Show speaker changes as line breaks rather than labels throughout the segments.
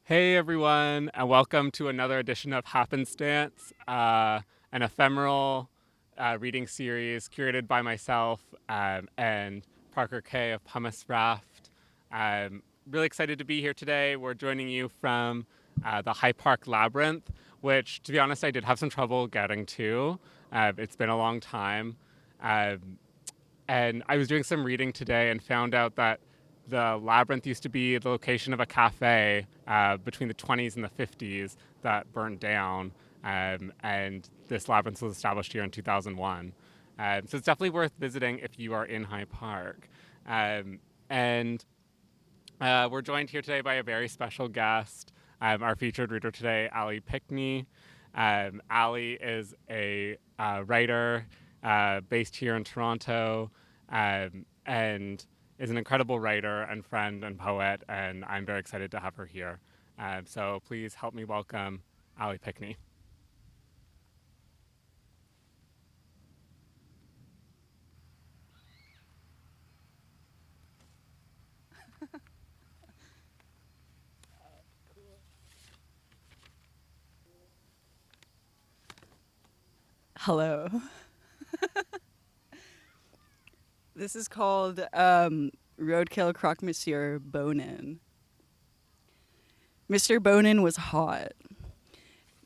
Hey everyone, and welcome to another edition of Happenstance, an ephemeral reading series curated by myself and Parker Kay of Pumice Raft. I'm really excited to be here today. We're joining you from the High Park Labyrinth, which, to be honest, I did have some trouble getting to. It's been a long time. And I was doing some reading today and found out that the labyrinth used to be the location of a cafe between the 20s and the 50s that burned down. And this labyrinth was established here in 2001. So it's definitely worth visiting if you are in High Park. And we're joined here today by a very special guest, our featured reader today, Ali Pinkney. Ali is a writer based here in Toronto and is an incredible writer and friend and poet, and I'm very excited to have her here. So please help me welcome Ali Pinkney.
Hello. This is called 𝗔𝗶𝗴𝗵 𝗔𝗶𝗴𝗵. Mr. Bonin was hot.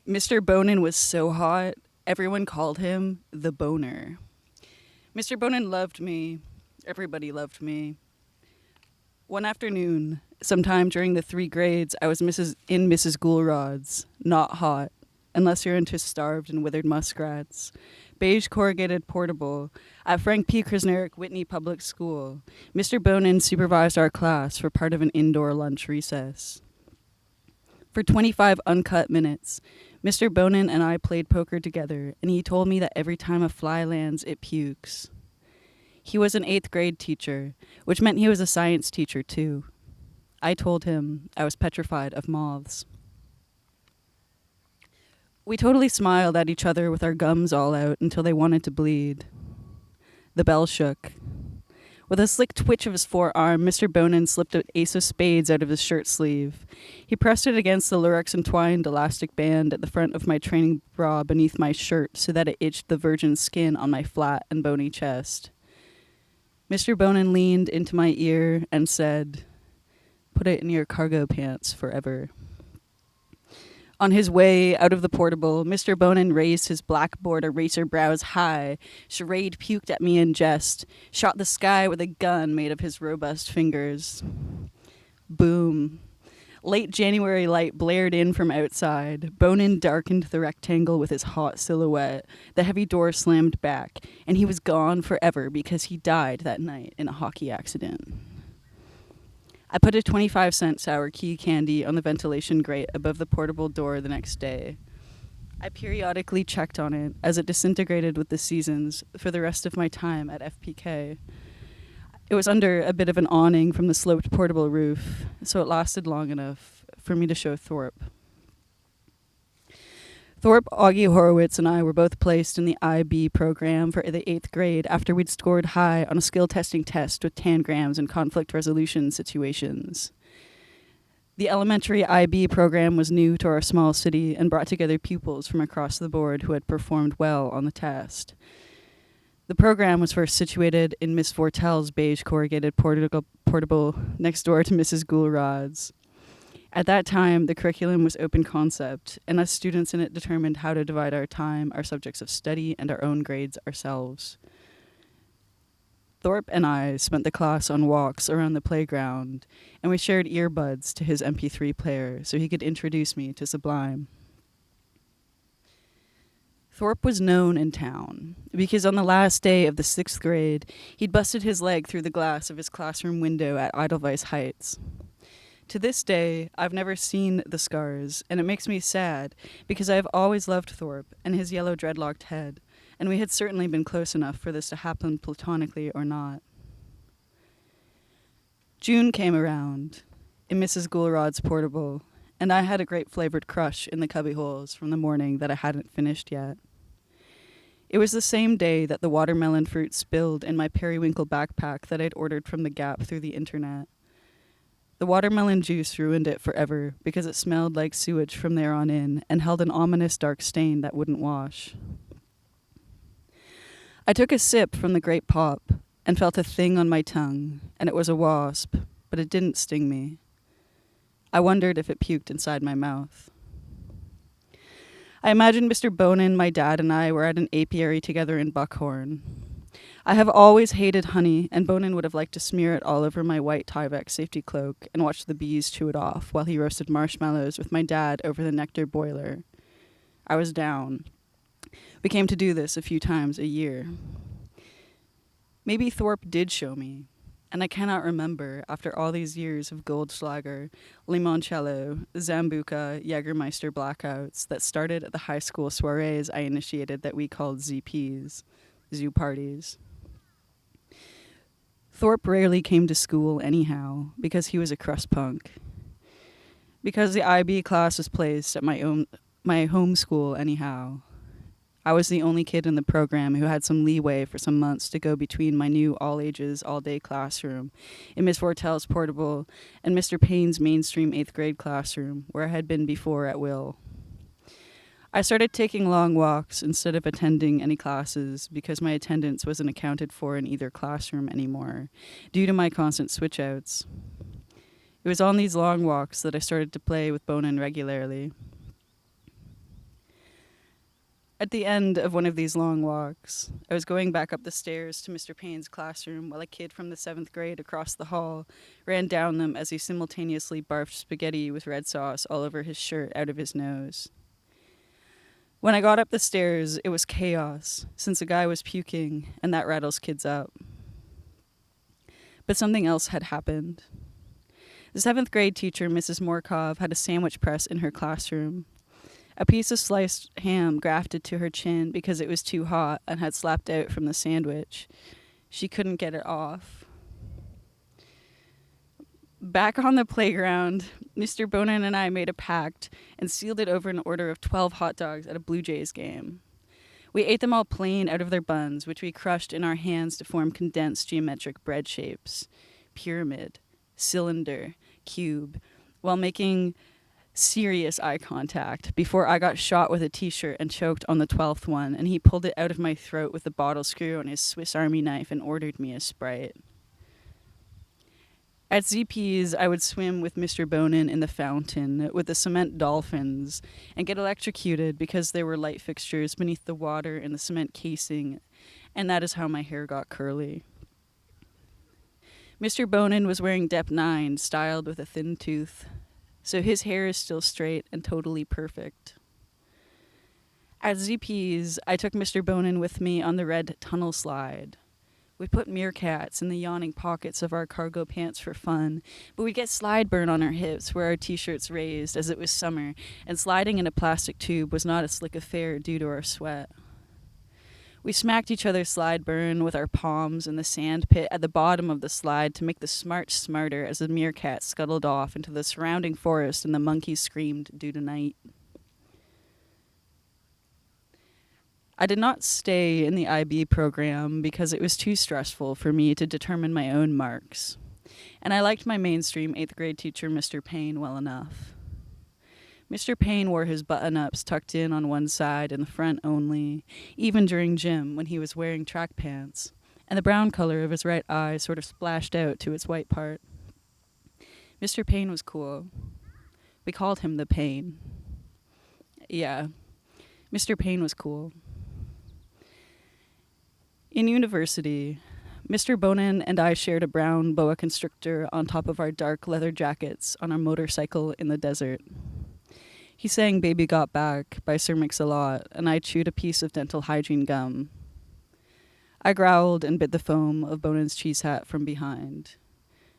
Mr. Bonin was so hot, everyone called him the boner. Mr. Bonin loved me. Everybody loved me. One afternoon, sometime during the 3 grades, I was in Mrs. 𝗔𝗹𝗶, not hot, unless you're into starved and withered muskrats. Beige corrugated portable at Frank P. Krasnerick Whitney Public School. Mr. Bonin supervised our class for part of an indoor lunch recess. For 25 uncut minutes, Mr. Bonin and I played poker together, and he told me that every time a fly lands, it pukes. He was an 8th grade teacher, which meant he was a science teacher too. I told him I was petrified of moths. We totally smiled at each other with our gums all out until they wanted to bleed. The bell shook. With a slick twitch of his forearm, Mr. Bonin slipped an ace of spades out of his shirt sleeve. He pressed it against the lurex entwined elastic band at the front of my training bra beneath my shirt so that it itched the virgin skin on my flat and bony chest. Mr. Bonin leaned into my ear and said, "Put it in your cargo pants forever." On his way out of the portable, Mr. Bonin raised his blackboard eraser brows high, charade puked at me in jest, shot the sky with a gun made of his robust fingers. Boom. Late January light blared in from outside. Bonin darkened the rectangle with his hot silhouette. The heavy door slammed back, and he was gone forever because he died that night in a hockey accident. I put a 25-cent sour key candy on the ventilation grate above the portable door the next day. I periodically checked on it as it disintegrated with the seasons for the rest of my time at FPK. It was under a bit of an awning from the sloped portable roof, so it lasted long enough for me to show 𝗏𝗏. 𝗏𝗏 𝗔𝗹𝗶 and I were both placed in the IB program for the 8th grade after we'd scored high on a skill testing test with tangrams and conflict resolution situations. The elementary IB program was new to our small city and brought together pupils from across the board who had performed well on the test. The program was first situated in Miss Vortel's beige corrugated portable next door to Mrs. 𝗔𝗹𝗶𝗵's. At that time, the curriculum was open concept, and us students in it determined how to divide our time, our subjects of study, and our own grades ourselves. 𝗏𝗏 and I spent the class on walks around the playground, and we shared earbuds to his MP3 player so he could introduce me to Sublime. 𝗏𝗏 was known in town because on the last day of the 6th grade, he'd busted his leg through the glass of his classroom window at Edelweiss Heights. To this day, I've never seen the scars, and it makes me sad because I have always loved 𝗏𝗏 and his yellow dreadlocked head, and we had certainly been close enough for this to happen platonically or not. June came around in Mrs. 𝗔𝗹𝗶's portable, and I had a grape-flavored crush in the cubbyholes from the morning that I hadn't finished yet. It was the same day that the watermelon fruit spilled in my periwinkle backpack that I'd ordered from the Gap through the internet. The watermelon juice ruined it forever because it smelled like sewage from there on in and held an ominous dark stain that wouldn't wash. I took a sip from the grape pop and felt a thing on my tongue, and it was a wasp, but it didn't sting me. I wondered if it puked inside my mouth. I imagined Mr. Bonin, my dad, and I were at an apiary together in Buckhorn. I have always hated honey, and Bonin would have liked to smear it all over my white Tyvek safety cloak and watch the bees chew it off while he roasted marshmallows with my dad over the nectar boiler. I was down. We came to do this a few times a year. Maybe Thorpe did show me, and I cannot remember after all these years of Goldschlager, limoncello, Sambuca, Jägermeister blackouts that started at the high school soirees I initiated that we called ZPs, zoo parties. Thorpe rarely came to school anyhow because he was a crust punk. Because the IB class was placed at my home school anyhow. I was the only kid in the program who had some leeway for some months to go between my new all-ages, all-day classroom in Miss Vortel's portable and Mr. Payne's mainstream 8th grade classroom, where I had been before at will. I started taking long walks instead of attending any classes because my attendance wasn't accounted for in either classroom anymore, due to my constant switch-outs. It was on these long walks that I started to play with Bonin regularly. At the end of one of these long walks, I was going back up the stairs to Mr. Payne's classroom while a kid from the 7th grade across the hall ran down them as he simultaneously barfed spaghetti with red sauce all over his shirt out of his nose. When I got up the stairs, it was chaos, since a guy was puking, and that rattles kids up. But something else had happened. The 7th grade teacher, Mrs. Morkov, had a sandwich press in her classroom. A piece of sliced ham grafted to her chin because it was too hot and had slapped out from the sandwich. She couldn't get it off. Back on the playground, Mr. Bonin and I made a pact and sealed it over an order of 12 hot dogs at a Blue Jays game. We ate them all plain out of their buns, which we crushed in our hands to form condensed geometric bread shapes. Pyramid, cylinder, cube, while making serious eye contact before I got shot with a t-shirt and choked on the 12th one, and he pulled it out of my throat with the bottle screw on his Swiss Army knife and ordered me a Sprite. At ZP's, I would swim with Mr. Bonin in the fountain with the cement dolphins and get electrocuted because there were light fixtures beneath the water in the cement casing, and that is how my hair got curly. Mr. Bonin was wearing Dep 9, styled with a thin tooth, so his hair is still straight and totally perfect. At ZP's, I took Mr. Bonin with me on the red tunnel slide. We put meerkats in the yawning pockets of our cargo pants for fun, but we'd get slide burn on our hips where our t-shirts raised as it was summer, and sliding in a plastic tube was not a slick affair due to our sweat. We smacked each other's slide burn with our palms in the sand pit at the bottom of the slide to make the smart smarter as the meerkat scuttled off into the surrounding forest and the monkeys screamed due to night. I did not stay in the IB program because it was too stressful for me to determine my own marks, and I liked my mainstream 8th grade teacher, Mr. Payne, well enough. Mr. Payne wore his button-ups tucked in on one side and the front only, even during gym when he was wearing track pants, and the brown color of his right eye sort of splashed out to its white part. Mr. Payne was cool. We called him the Payne. Yeah, Mr. Payne was cool. In university, Mr. Bonin and I shared a brown boa constrictor on top of our dark leather jackets on our motorcycle in the desert. He sang Baby Got Back by Sir Mix-a-Lot, and I chewed a piece of dental hygiene gum. I growled and bit the foam of Bonin's cheese hat from behind.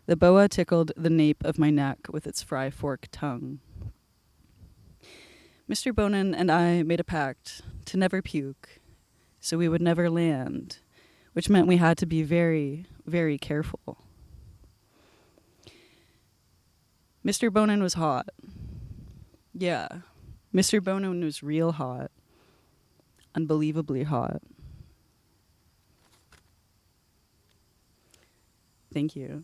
The boa tickled the nape of my neck with its fry fork tongue. Mr. Bonin and I made a pact to never puke, so we would never land, which meant we had to be very, very careful. Mr. Bonin was hot. Yeah, Mr. Bonin was real hot. Unbelievably hot. Thank you.